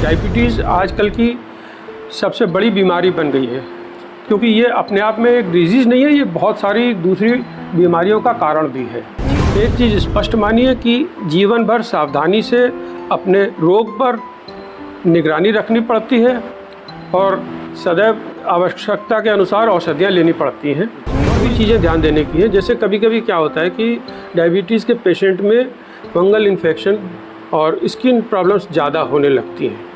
Diabetes आजकल की सबसे बड़ी बीमारी बन गई है, क्योंकि ये अपने आप में एक डिजीज़ नहीं है, ये बहुत सारी दूसरी बीमारियों का कारण भी है। एक चीज़ स्पष्ट मानिए कि जीवन भर सावधानी से अपने रोग पर निगरानी रखनी पड़ती है और सदैव आवश्यकता के अनुसार औषधियाँ लेनी पड़ती हैं। और भी चीज़ें ध्यान देने की है, जैसे कभी कभी क्या होता है कि डायबिटीज़ के पेशेंट में फंगल इन्फेक्शन और स्किन प्रॉब्लम्स ज़्यादा होने लगती हैं।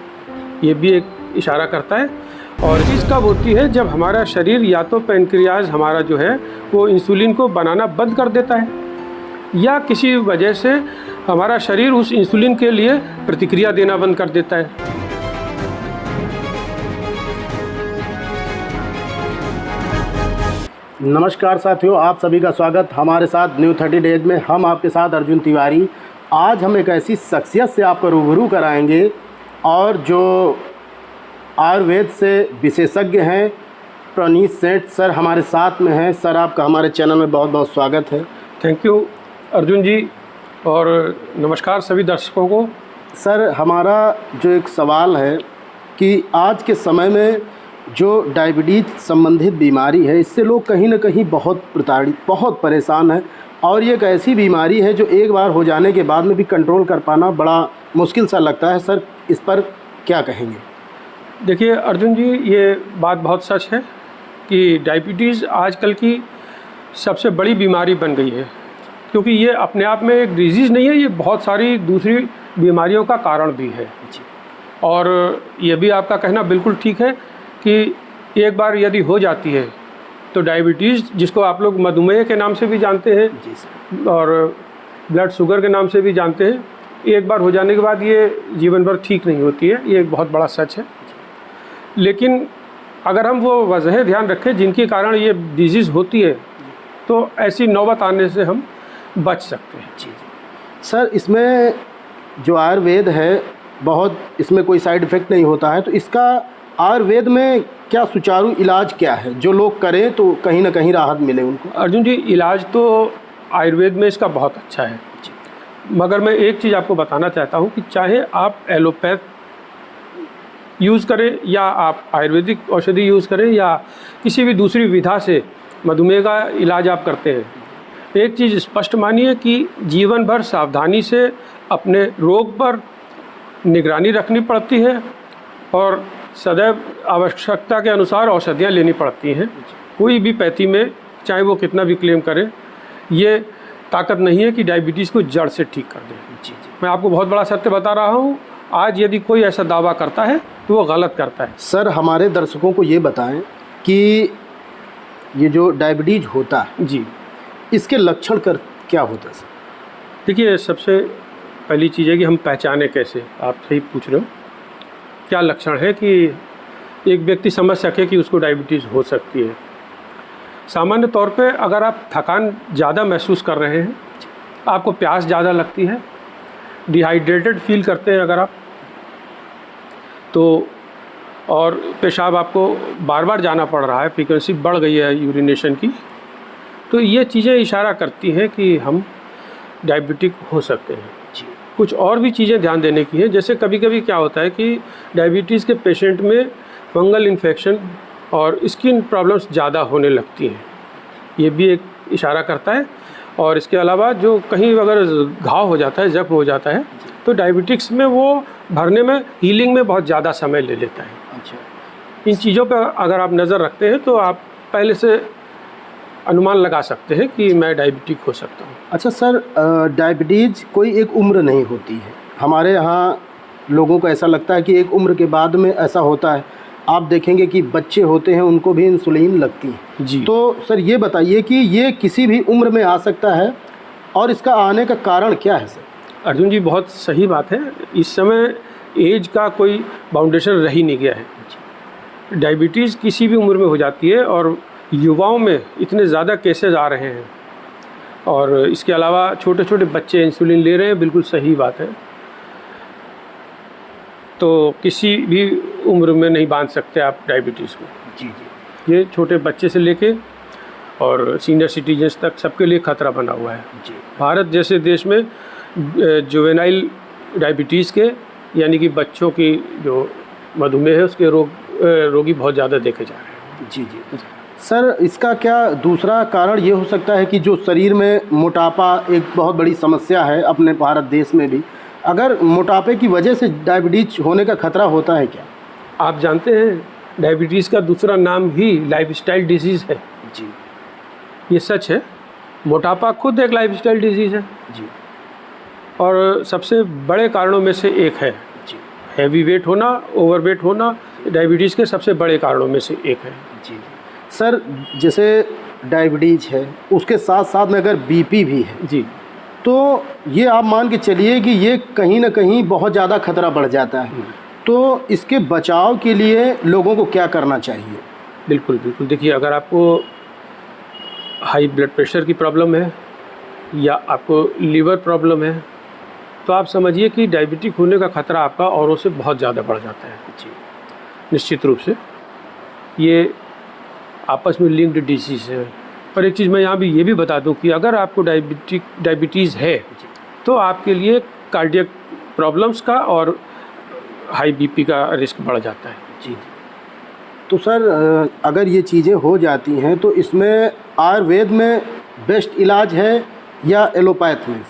ये भी एक इशारा करता है। और चीज़ कब होती है, जब हमारा शरीर या तो पैनक्रियाज हमारा जो है वो इंसुलिन को बनाना बंद कर देता है, या किसी वजह से हमारा शरीर उस इंसुलिन के लिए प्रतिक्रिया देना बंद कर देता है। नमस्कार साथियों, आप सभी का स्वागत हमारे साथ न्यू 30 डेज में। हम आपके साथ अर्जुन तिवारी। आज हम एक ऐसी शख्सियत से आपको रूबरू कराएंगे और जो आयुर्वेद से विशेषज्ञ हैं, प्रणीत सेठ सर हमारे साथ में हैं। सर, आपका हमारे चैनल में बहुत बहुत स्वागत है। थैंक यू अर्जुन जी, और नमस्कार सभी दर्शकों को। सर, हमारा जो एक सवाल है कि आज के समय में जो डायबिटीज़ संबंधित बीमारी है, इससे लोग कहीं ना कहीं बहुत प्रताड़ित, बहुत परेशान हैं। और ये एक ऐसी बीमारी है जो एक बार हो जाने के बाद में भी कंट्रोल कर पाना बड़ा मुश्किल सा लगता है। सर, इस पर क्या कहेंगे? देखिए अर्जुन जी, ये बात बहुत सच है कि डायबिटीज़ आजकल की सबसे बड़ी बीमारी बन गई है, क्योंकि ये अपने आप में एक डिजीज़ नहीं है, ये बहुत सारी दूसरी बीमारियों का कारण भी है। और ये भी आपका कहना बिल्कुल ठीक है कि एक बार यदि हो जाती है तो डायबिटीज़, जिसको आप लोग मधुमेह के नाम से भी जानते हैं और ब्लड शुगर के नाम से भी जानते हैं, एक बार हो जाने के बाद ये जीवन भर ठीक नहीं होती है। ये एक बहुत बड़ा सच है। लेकिन अगर हम वो वजह ध्यान रखें जिनके कारण ये डिजीज़ होती है, तो ऐसी नौबत आने से हम बच सकते हैं। जी। सर, इसमें जो आयुर्वेद है, बहुत इसमें कोई साइड इफ़ेक्ट नहीं होता है, तो इसका आयुर्वेद में क्या सुचारू इलाज क्या है जो लोग करें तो कहीं ना कहीं राहत मिले उनको? अर्जुन जी, इलाज तो आयुर्वेद में इसका बहुत अच्छा है, मगर मैं एक चीज़ आपको बताना चाहता हूँ कि चाहे आप एलोपैथ यूज़ करें या आप आयुर्वेदिक औषधि यूज़ करें या किसी भी दूसरी विधा से मधुमेह का इलाज आप करते हैं, एक चीज़ स्पष्ट मानिए कि जीवन भर सावधानी से अपने रोग पर निगरानी रखनी पड़ती है और सदैव आवश्यकता के अनुसार औषधियाँ लेनी पड़ती हैं। कोई भी पैथी में, चाहे वो कितना भी क्लेम करे, ये ताकत नहीं है कि डायबिटीज़ को जड़ से ठीक कर दे। मैं आपको बहुत बड़ा सत्य बता रहा हूँ। आज यदि कोई ऐसा दावा करता है तो वो गलत करता है। सर, हमारे दर्शकों को ये बताएं कि ये जो डायबिटीज़ होता है जी, इसके लक्षण क्या होता है? सर, देखिए, सबसे पहली चीज़ है कि हम पहचाने कैसे। आप सही पूछ रहे हो, क्या लक्षण है कि एक व्यक्ति समझ सके कि उसको डायबिटीज़ हो सकती है। सामान्य तौर पे अगर आप थकान ज़्यादा महसूस कर रहे हैं, आपको प्यास ज़्यादा लगती है, डिहाइड्रेटेड फील करते हैं अगर आप तो, और पेशाब आपको बार बार जाना पड़ रहा है, फ्रीक्वेंसी बढ़ गई है यूरिनेशन की, तो ये चीज़ें इशारा करती हैं कि हम डायबिटिक हो सकते हैं। कुछ और भी चीज़ें ध्यान देने की है, जैसे कभी कभी क्या होता है कि डायबिटीज़ के पेशेंट में फंगल इन्फेक्शन और स्किन प्रॉब्लम्स ज़्यादा होने लगती हैं। ये भी एक इशारा करता है। और इसके अलावा जो कहीं अगर घाव हो जाता है, जख्म हो जाता है, तो डायबिटिक्स में वो भरने में, हीलिंग में बहुत ज़्यादा समय ले लेता है। अच्छा, इन चीज़ों पर अगर आप नज़र रखते हैं तो आप पहले से अनुमान लगा सकते हैं कि मैं डायबिटिक हो सकता हूँ। अच्छा सर, डायबिटीज़ कोई एक उम्र नहीं होती है। हमारे यहाँ लोगों को ऐसा लगता है कि एक उम्र के बाद में ऐसा होता है। आप देखेंगे कि बच्चे होते हैं, उनको भी इंसुलिन लगती है जी। तो सर, ये बताइए कि ये किसी भी उम्र में आ सकता है और इसका आने का कारण क्या है? सर अर्जुन जी, बहुत सही बात है। इस समय एज का कोई बाउंडेशन रह ही नहीं गया है। डायबिटीज़ किसी भी उम्र में हो जाती है और युवाओं में इतने ज़्यादा केसेस आ रहे हैं। और इसके अलावा छोटे छोटे बच्चे इंसुलिन ले रहे हैं, बिल्कुल सही बात है। तो किसी भी उम्र में नहीं बांध सकते आप डायबिटीज़ को। जी। ये छोटे बच्चे से लेके और सीनियर सिटीजन्स तक सबके लिए खतरा बना हुआ है। जी। भारत जैसे देश में जुवेनाइल डायबिटीज़ के यानी कि बच्चों की जो मधुमेह है उसके रोगी बहुत ज़्यादा देखे जा रहे हैं। जी जी सर, इसका क्या दूसरा कारण ये हो सकता है कि जो शरीर में मोटापा एक बहुत बड़ी समस्या है अपने भारत देश में भी, अगर मोटापे की वजह से डायबिटीज होने का खतरा होता है क्या? आप जानते हैं डायबिटीज़ का दूसरा नाम ही लाइफस्टाइल डिजीज़ है। जी, ये सच है। मोटापा खुद एक लाइफस्टाइल डिजीज़ है जी, और सबसे बड़े कारणों में से एक है। जी, हैवी वेट होना, ओवरवेट होना डायबिटीज़ के सबसे बड़े कारणों में से एक है। जी सर, जैसे डायबिटीज है उसके साथ साथ में अगर बीपी भी है जी, तो ये आप मान के चलिए कि ये कहीं ना कहीं बहुत ज़्यादा खतरा बढ़ जाता है। तो इसके बचाव के लिए लोगों को क्या करना चाहिए? बिल्कुल बिल्कुल। देखिए, अगर आपको हाई ब्लड प्रेशर की प्रॉब्लम है या आपको लीवर प्रॉब्लम है तो आप समझिए कि डायबिटिक होने का खतरा आपका औरों से बहुत ज़्यादा बढ़ जाता है। जी, निश्चित रूप से ये आपस में लिंक्ड डिजीज़ है। और एक चीज़ मैं यहाँ भी ये भी बता दूँ कि अगर आपको डायबिटीज़ है तो आपके लिए कार्डियक प्रॉब्लम्स का और हाई बीपी का रिस्क बढ़ जाता है। जी। तो सर, अगर ये चीज़ें हो जाती हैं तो इसमें आयुर्वेद में बेस्ट इलाज है या एलोपैथ में?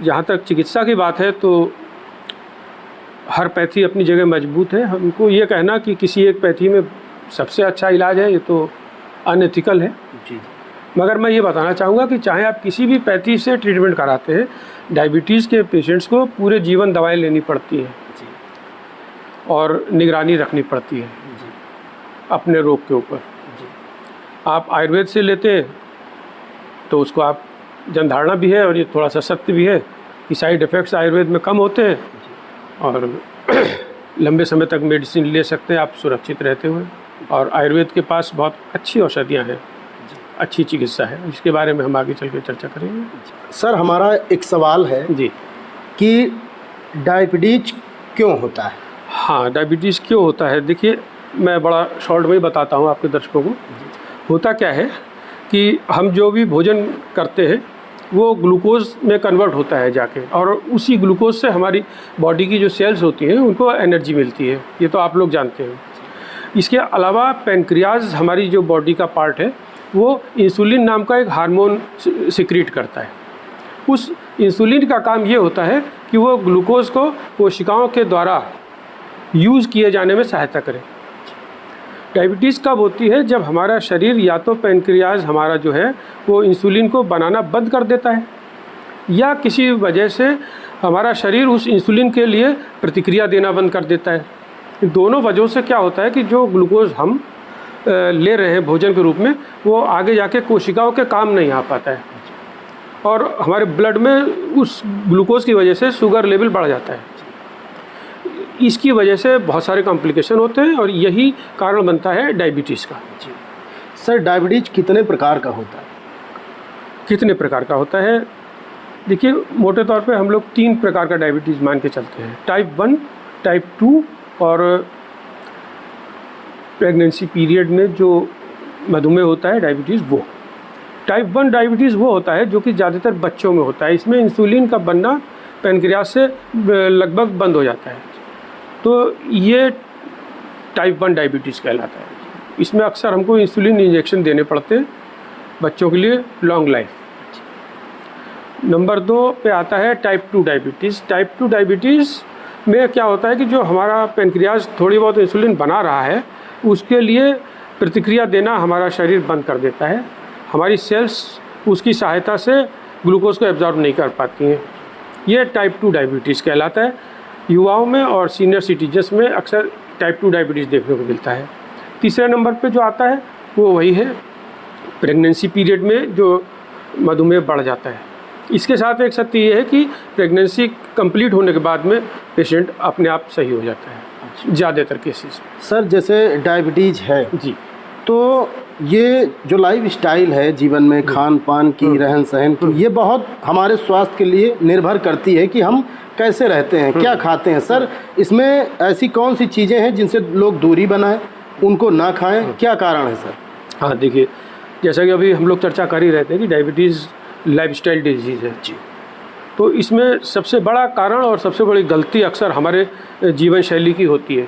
जहाँ तक चिकित्सा की बात है तो हर पैथी अपनी जगह मजबूत है। हमको ये कहना कि किसी एक पैथी में सबसे अच्छा इलाज है, ये तो अनएथिकल है। जी, मगर मैं ये बताना चाहूँगा कि चाहे आप किसी भी पैथी से ट्रीटमेंट कराते हैं, डायबिटीज़ के पेशेंट्स को पूरे जीवन दवाई लेनी पड़ती है जी, और निगरानी रखनी पड़ती है जी, अपने रोग के ऊपर। जी, आप आयुर्वेद से लेते तो उसको आप जनधारणा भी है और ये थोड़ा सा सत्य भी है कि साइड इफ़ेक्ट्स आयुर्वेद में कम होते हैं और लंबे समय तक मेडिसिन ले सकते हैं आप सुरक्षित रहते हुए। और आयुर्वेद के पास बहुत अच्छी औषधियाँ हैं, अच्छी चिकित्सा है। इसके बारे में हम आगे चल के चर्चा करेंगे। सर, हमारा एक सवाल है जी, कि डायबिटीज क्यों होता है? हाँ, डायबिटीज़ क्यों होता है? देखिए, मैं बड़ा शॉर्ट में ही बताता हूँ आपके दर्शकों को। होता क्या है कि हम जो भी भोजन करते हैं वो ग्लूकोज में कन्वर्ट होता है जाके, और उसी ग्लूकोज से हमारी बॉडी की जो सेल्स होती हैं उनको एनर्जी मिलती है। ये तो आप लोग जानते हैं। इसके अलावा पैंक्रियाज हमारी जो बॉडी का पार्ट है वो इंसुलिन नाम का एक हार्मोन सिक्रीट करता है। उस इंसुलिन का काम ये होता है कि वो ग्लूकोज को कोशिकाओं के द्वारा यूज़ किए जाने में सहायता करे। डायबिटीज़ कब होती है? जब हमारा शरीर या तो पैंक्रियाज हमारा जो है वो इंसुलिन को बनाना बंद कर देता है या किसी वजह से हमारा शरीर उस इंसुलिन के लिए प्रतिक्रिया देना बंद कर देता है। इन दोनों वजहों से क्या होता है कि जो ग्लूकोज हम ले रहे हैं भोजन के रूप में वो आगे जाके कोशिकाओं के काम नहीं आ पाता है और हमारे ब्लड में उस ग्लूकोज की वजह से शुगर लेवल बढ़ जाता है। इसकी वजह से बहुत सारे कॉम्प्लिकेशन होते हैं और यही कारण बनता है डायबिटीज़ का। जी सर, डायबिटीज कितने प्रकार का होता है? कितने प्रकार का होता है? देखिए, मोटे तौर पे हम लोग 3 प्रकार का डायबिटीज़ मान के चलते हैं। टाइप 1, टाइप 2 और प्रेगनेंसी पीरियड में जो मधुमेह होता है डायबिटीज़ वो। टाइप 1 डायबिटीज़ वो होता है जो कि ज़्यादातर बच्चों में होता है। इसमें इंसुलिन का बनना पैंक्रियास से लगभग बंद हो जाता है, तो ये टाइप 1 डायबिटीज़ कहलाता है। इसमें अक्सर हमको इंसुलिन इंजेक्शन देने पड़ते हैं बच्चों के लिए लॉन्ग लाइफ। नंबर 2 पे आता है टाइप 2 डायबिटीज़। टाइप 2 डायबिटीज़ में क्या होता है कि जो हमारा पैंक्रियाज थोड़ी बहुत इंसुलिन बना रहा है उसके लिए प्रतिक्रिया देना हमारा शरीर बंद कर देता है। हमारी सेल्स उसकी सहायता से ग्लूकोज को एब्जॉर्ब नहीं कर पाती हैं। ये टाइप 2 डायबिटीज़ कहलाता है। युवाओं में और सीनियर सिटीजन्स में अक्सर टाइप 2 डायबिटीज़ देखने को मिलता है। तीसरे नंबर पे जो आता है वो वही है प्रेगनेंसी पीरियड में जो मधुमेह बढ़ जाता है। इसके साथ एक सत्य ये है कि प्रेगनेंसी कंप्लीट होने के बाद में पेशेंट अपने आप सही हो जाता है ज़्यादातर केसेस में। सर, जैसे डायबिटीज़ है जी, तो ये जो लाइफ स्टाइल है जीवन में, खान पान की, रहन सहन की, ये बहुत हमारे स्वास्थ्य के लिए निर्भर करती है कि हम कैसे रहते हैं, क्या खाते हैं। सर, इसमें ऐसी कौन सी चीज़ें हैं जिनसे लोग दूरी बनाएं, उनको ना खाएं, क्या कारण है सर? हाँ, देखिए, जैसा कि अभी हम लोग चर्चा कर ही रहते हैं कि डायबिटीज़ लाइफस्टाइल डिजीज़ है। जी, तो इसमें सबसे बड़ा कारण और सबसे बड़ी गलती अक्सर हमारे जीवन शैली की होती है।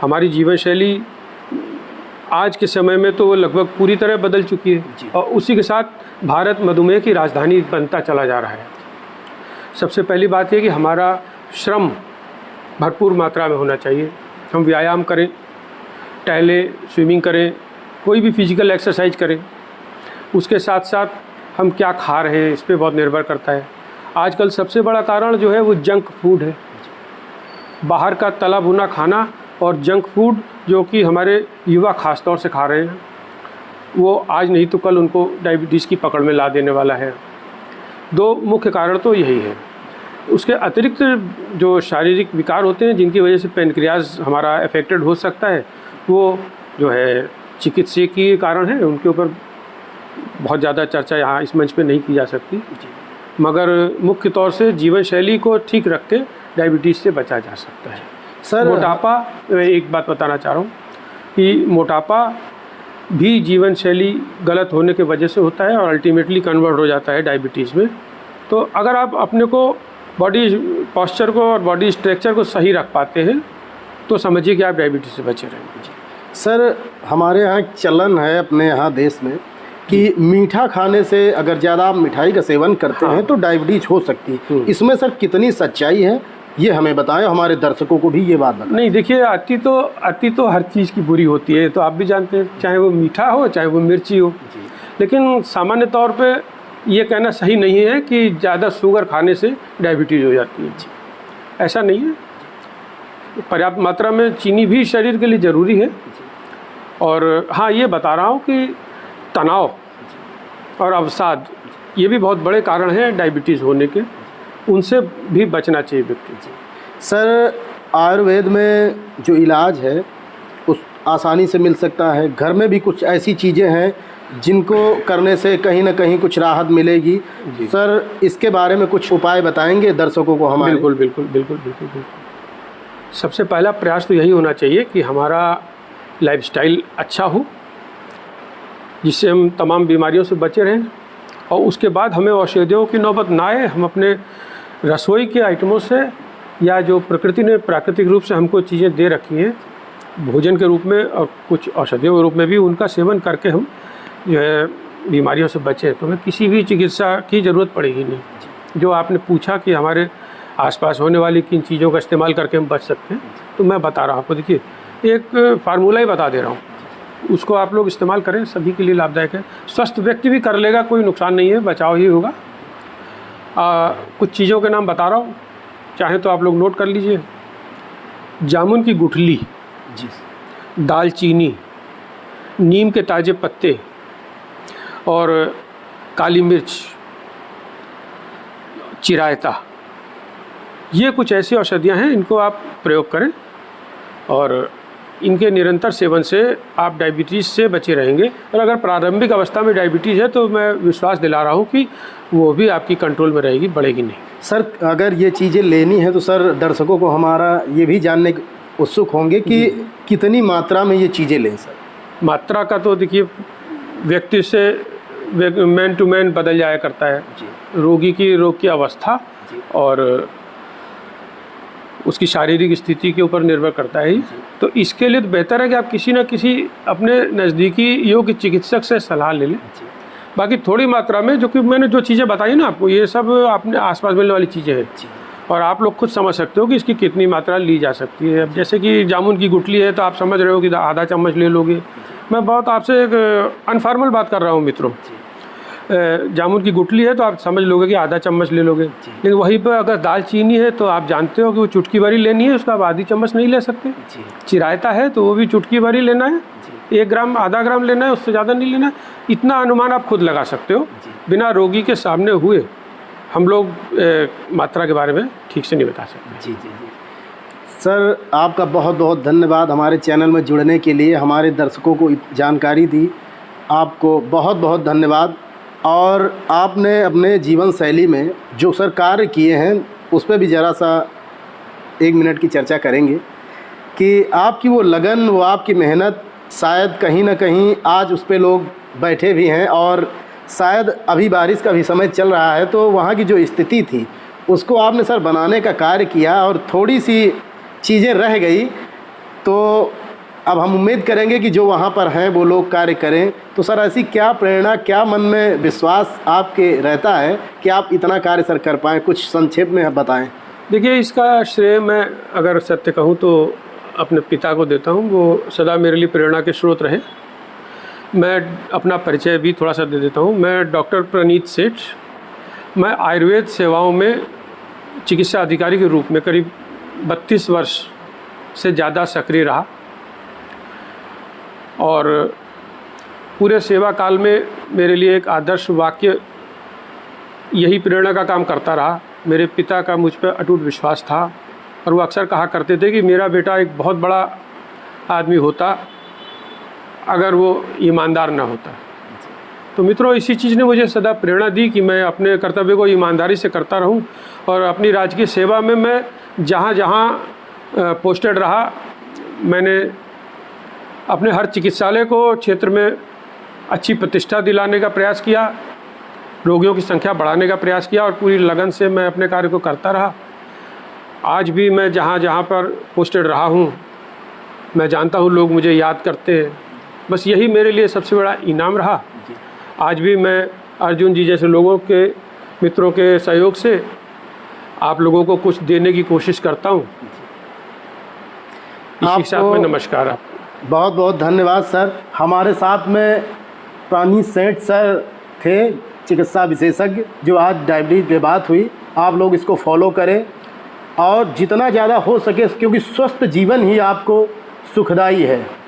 हमारी जीवन शैली आज के समय में तो लगभग पूरी तरह बदल चुकी है और उसी के साथ भारत मधुमेह की राजधानी बनता चला जा रहा है। सबसे पहली बात यह कि हमारा श्रम भरपूर मात्रा में होना चाहिए। हम व्यायाम करें, टहलें, स्विमिंग करें, कोई भी फिजिकल एक्सरसाइज करें। उसके साथ साथ हम क्या खा रहे हैं इस पे बहुत निर्भर करता है। आजकल सबसे बड़ा कारण जो है वो जंक फूड है। बाहर का तला भुना खाना और जंक फूड जो कि हमारे युवा ख़ास तौर से खा रहे हैं, वो आज नहीं तो कल उनको डायबिटीज़ की पकड़ में ला देने वाला है। दो मुख्य कारण तो यही है। उसके अतिरिक्त जो शारीरिक विकार होते हैं जिनकी वजह से पैनक्रियाज हमारा अफेक्टेड हो सकता है, वो जो है चिकित्सकीय कारण है, उनके ऊपर बहुत ज़्यादा चर्चा यहाँ इस मंच पे नहीं की जा सकती। मगर मुख्य तौर से जीवन शैली को ठीक रख के डायबिटीज़ से बचा जा सकता है। सर मोटापा, मैं एक बात बताना चाह रहा हूँ कि मोटापा भी जीवन शैली गलत होने के वजह से होता है और अल्टीमेटली कन्वर्ट हो जाता है डायबिटीज़ में। तो अगर आप अपने को बॉडी पोस्चर को और बॉडी स्ट्रक्चर को सही रख पाते हैं तो समझिए कि आप डायबिटीज़ से बचे रहेंगे। सर हमारे यहाँ एक चलन है अपने यहाँ देश में कि मीठा खाने से अगर ज़्यादा आप मिठाई का सेवन करते हैं तो डायबिटीज हो सकती है। इसमें सर कितनी सच्चाई है ये हमें बताएं, हमारे दर्शकों को भी ये बात बताएं। नहीं, देखिए अति तो हर चीज़ की बुरी होती है, तो आप भी जानते हैं, चाहे वो मीठा हो चाहे वो मिर्ची हो। लेकिन सामान्य तौर पे ये कहना सही नहीं है कि ज़्यादा शुगर खाने से डायबिटीज़ हो जाती है। ऐसा नहीं है। पर्याप्त मात्रा में चीनी भी शरीर के लिए ज़रूरी है। और हाँ, ये बता रहा हूँ कि तनाव और अवसाद ये भी बहुत बड़े कारण हैं डायबिटीज़ होने के, उनसे भी बचना चाहिए व्यक्ति। सर आयुर्वेद में जो इलाज है उस आसानी से मिल सकता है। घर में भी कुछ ऐसी चीज़ें हैं जिनको करने से कहीं ना कहीं कुछ राहत मिलेगी। सर इसके बारे में कुछ उपाय बताएंगे दर्शकों को हमारे? बिल्कुल बिल्कुल बिल्कुल बिल्कुल बिल्कुल। सबसे पहला प्रयास तो यही होना चाहिए कि हमारा लाइफस्टाइल अच्छा हो जिससे हम तमाम बीमारियों से बचे रहें, और उसके बाद हमें औषधियों की नौबत ना आए। हम अपने रसोई के आइटमों से या जो प्रकृति ने प्राकृतिक रूप से हमको चीज़ें दे रखी हैं भोजन के रूप में और कुछ औषधियों के रूप में भी, उनका सेवन करके हम जो है बीमारियों से बचें तो हमें किसी भी चिकित्सा की ज़रूरत पड़ेगी नहीं। जो आपने पूछा कि हमारे आसपास होने वाली किन चीज़ों का इस्तेमाल करके हम बच सकते हैं, तो मैं बता रहा हूँ आपको। देखिए, एक फार्मूला ही बता दे रहा हूँ, उसको आप लोग इस्तेमाल करें, सभी के लिए लाभदायक है। स्वस्थ व्यक्ति भी कर लेगा, कोई नुकसान नहीं है, बचाव ही होगा। कुछ चीज़ों के नाम बता रहा हूँ, चाहे तो आप लोग नोट कर लीजिए। जामुन की गुठली, दालचीनी, नीम के ताज़े पत्ते और काली मिर्च, चिरायता, ये कुछ ऐसी औषधियाँ हैं, इनको आप प्रयोग करें और इनके निरंतर सेवन से आप डायबिटीज़ से बचे रहेंगे। और अगर प्रारंभिक अवस्था में डायबिटीज़ है तो मैं विश्वास दिला रहा हूँ कि वो भी आपकी कंट्रोल में रहेगी, बढ़ेगी नहीं। सर अगर ये चीज़ें लेनी है तो सर दर्शकों को हमारा ये भी जानने उत्सुक होंगे कि कितनी मात्रा में ये चीज़ें लें। सर मात्रा का तो देखिए व्यक्ति से मैन टू मैन बदल जाया करता है, रोगी की रोग की अवस्था और उसकी शारीरिक स्थिति के ऊपर निर्भर करता है। तो इसके लिए तो बेहतर है कि आप किसी न किसी अपने नज़दीकी योग्य चिकित्सक से सलाह ले लें। बाकी थोड़ी मात्रा में, जो कि मैंने जो चीज़ें बताई ना आपको, ये सब अपने आसपास मिलने वाली चीज़ें हैं और आप लोग खुद समझ सकते हो कि इसकी कितनी मात्रा ली जा सकती है। अब जैसे कि जामुन की गुठली है तो आप समझ रहे हो कि आधा चम्मच ले लोगे। मैं बहुत आपसे एक अनफॉर्मल बात कर रहा हूँ मित्रों। जामुन की गुठली है तो आप समझ लोगे कि आधा चम्मच ले लोगे, लेकिन वहीं पर अगर दालचीनी है तो आप जानते हो कि वो चुटकी भरी लेनी है, उसका आप आधी चम्मच नहीं ले सकते। चिरायता है तो वो भी चुटकी भरी लेना है, 1 ग्राम आधा ग्राम लेना है, उससे ज़्यादा नहीं लेना है। इतना अनुमान आप खुद लगा सकते हो, बिना रोगी के सामने हुए हम लोग मात्रा के बारे में ठीक से नहीं बता सकते। जी। सर आपका बहुत बहुत धन्यवाद हमारे चैनल में जुड़ने के लिए, हमारे दर्शकों को जानकारी दी, आपको बहुत बहुत धन्यवाद। और आपने अपने जीवन शैली में जो सर कार्य किए हैं उस पर भी ज़रा सा 1 मिनट की चर्चा करेंगे कि आपकी वो लगन, वो आपकी मेहनत शायद कहीं ना कहीं आज उस पर लोग बैठे भी हैं और शायद अभी बारिश का भी समय चल रहा है, तो वहाँ की जो स्थिति थी उसको आपने सर बनाने का कार्य किया और थोड़ी सी चीज़ें रह गई, तो अब हम उम्मीद करेंगे कि जो वहाँ पर हैं वो लोग कार्य करें। तो सर ऐसी क्या प्रेरणा, क्या मन में विश्वास आपके रहता है कि आप इतना कार्य सर कर पाएँ? कुछ संक्षेप में बताएं। देखिए, इसका श्रेय मैं अगर सत्य कहूँ तो अपने पिता को देता हूँ। वो सदा मेरे लिए प्रेरणा के स्रोत रहे। मैं अपना परिचय भी थोड़ा सा दे देता हूँ। मैं डॉक्टर प्रणीत सेठ, मैं आयुर्वेद सेवाओं में चिकित्सा अधिकारी के रूप में करीब 32 वर्ष से ज़्यादा सक्रिय रहा और पूरे सेवा काल में मेरे लिए एक आदर्श वाक्य यही प्रेरणा का काम करता रहा। मेरे पिता का मुझ पर अटूट विश्वास था और वो अक्सर कहा करते थे कि मेरा बेटा एक बहुत बड़ा आदमी होता अगर वो ईमानदार न होता। तो मित्रों, इसी चीज़ ने मुझे सदा प्रेरणा दी कि मैं अपने कर्तव्य को ईमानदारी से करता रहूं और अपनी राजकीय सेवा में मैं जहां जहां पोस्टेड रहा, मैंने अपने हर चिकित्सालय को क्षेत्र में अच्छी प्रतिष्ठा दिलाने का प्रयास किया, रोगियों की संख्या बढ़ाने का प्रयास किया और पूरी लगन से मैं अपने कार्य को करता रहा। आज भी मैं जहाँ जहाँ पर पोस्टेड रहा हूँ, मैं जानता हूँ लोग मुझे याद करते हैं। बस यही मेरे लिए सबसे बड़ा इनाम रहा। आज भी मैं अर्जुन जी जैसे लोगों के, मित्रों के सहयोग से आप लोगों को कुछ देने की कोशिश करता हूँ। इसी के साथ में नमस्कार। आप बहुत बहुत धन्यवाद सर। हमारे साथ में प्रणीत सेठ सर थे, चिकित्सा विशेषज्ञ, जो आज डायबिटीज़ पे बात हुई। आप लोग इसको फॉलो करें और जितना ज़्यादा हो सके, क्योंकि स्वस्थ जीवन ही आपको सुखदायी है।